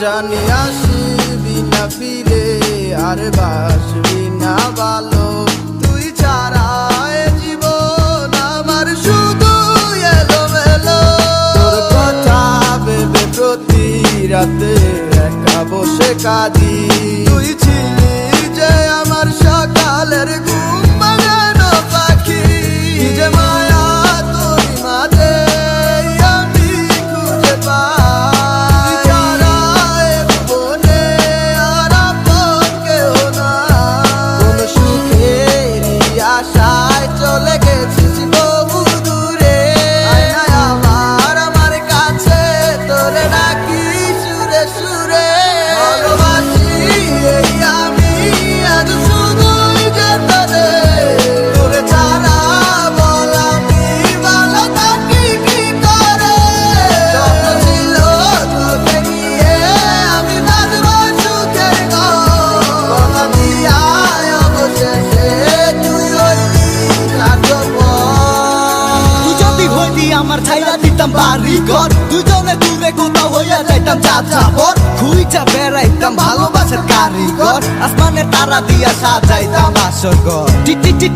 জানি আসবি না ফিরে আর বাসবি না ভালো তুই ছাড়া এ জীবন আমার শুধু এলোমেলো তোর কথা ভেবে প্রতি রাতে একা বসে কাঁদি তুই ছিলি যে আমার সকালের ঘুম ভাঙানো পাখি কি যে মায়া তোর মাঝে আমি খুঁজে পাই ছাড়া এ জীবনে আর আপন কেউ নাই কোন সুখেরই আশায় চলে গেছিস বহু দূরে আয় না আমার কাছে তোরে ডাকি সুরে সুরে ভালোবাসি এই আমি আজ শুধুই যে তোরে তোরে ছাড়া বল আমি ভালো থাকি কি করে স্বপ্ন ছিল তোকে নিয়ে আমি বাঁধবো সুখের ঘর কথা দিয়া অবশেষে তুই হইলি স্বার্থপর তুই যদি হইতি আমার ছাইরা দিতাম বাড়ি ঘর দুজনে দূরে কোথাও হইয়া যাইতাম যাযাবর খুঁজা বেড়াইতাম ভালোবাসার কারিগর আসমানের তারা দিয়া সাজাইতাম আসর ঘর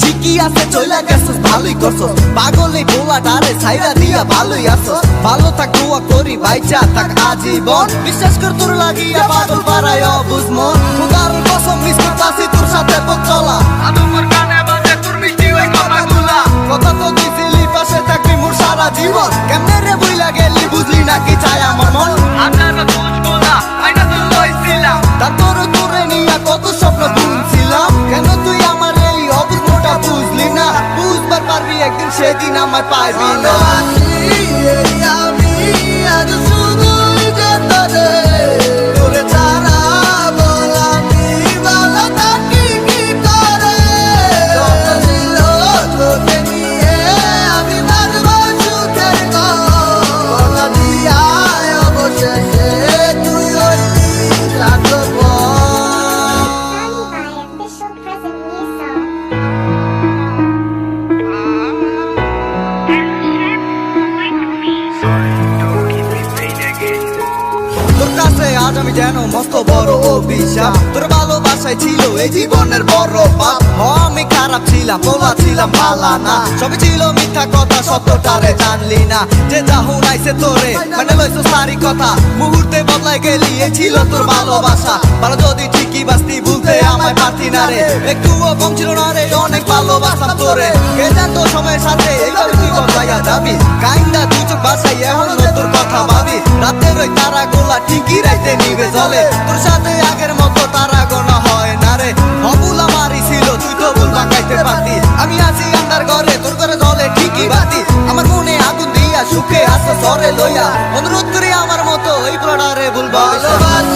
ঠিকই আছে চইলা গেছস ভালোই করছস পাগলে বোলাটারে ছাইরা দিয়া ভালোই আসছস ভালো থাক দোয়া করি বাইচা থাক আজীবন বিশ্বাস কর তোর লাগিয়া পাগল পারায় অবুঝ মন খোদার কসম মিস করতাছি তোর সাথে পথ চলা আদমর কানে বাজে তোর মিষ্টি ওই কথাগুলা কথা তো দিছিলি পাশে থাকবি মোর সারা জীবন কেমনে রে বইলা গেলি বুঝলি নাকি চাই আমার মন আপনার দোষগুলা আইনা তো লইছিলাম তারপর তোরে নিয়া কত স্বপ্ন বুনছিলাম কেন তুই আমার এই অবস্থাটা বুঝলি না বুঝবার পারবি একদিন সেদিন আমার পাইবি না ভালোবাসি এই আমি আজ শুধুই যে তোরে তোরে ছাড়া বল আমি ভালো থাকি কি করে স্বপ্ন ছিল তোকে নিয়ে আমি বাঁধবো সুখের ঘর কথা দিয়া অবশেষে তুই হইলি স্বার্থপর Official present new song. তোর কাছে আজ আমি যেন মস্ত বড় অভিশাপ তোর ভালোবাসায় ছিল এই জীবনের বড় পাপ আমি খারাপ ছিলাম বলা ছিলাম ভালা না সবই ছিল মিথ্যা কথা সত্যটারে জানলি না যে যা হুনাইছে তোরে মানে লইছো সারি কথা মুহূর্তে বদলাই গেলি এই ছিল তোর ভালোবাসা ভালো যদি ঠিকই বাস্তি ভুলতে আমায় পারতি না রে একটুও কম ছিল না রে অনেক ভালোবাসতাম তোরে কে জানতো সময়ের সাথে এইভাবে তুই বদলাইয়া যাবি কাইন্দা তুই চোখ বাসাই এখন তোর কথা ভাবি রাতের ওই তারা গোলা ঠিকই রাইতে নিবে জলে তোর সাথে আগের মতো তারা গোনা হয় না রে অবুল আমারই ছিল তুই তো ভুল ভাঙাইতে পারতি আমি আছি আন্দার ঘরে তোর ঘরে জলে ঠিকই বাতি আমার মনে আগুন দিয়া সুখে আসো সরে লইয়া অনুরোধ করি আমার মতো এই প্রণারে ভুলবা ভালোবাসি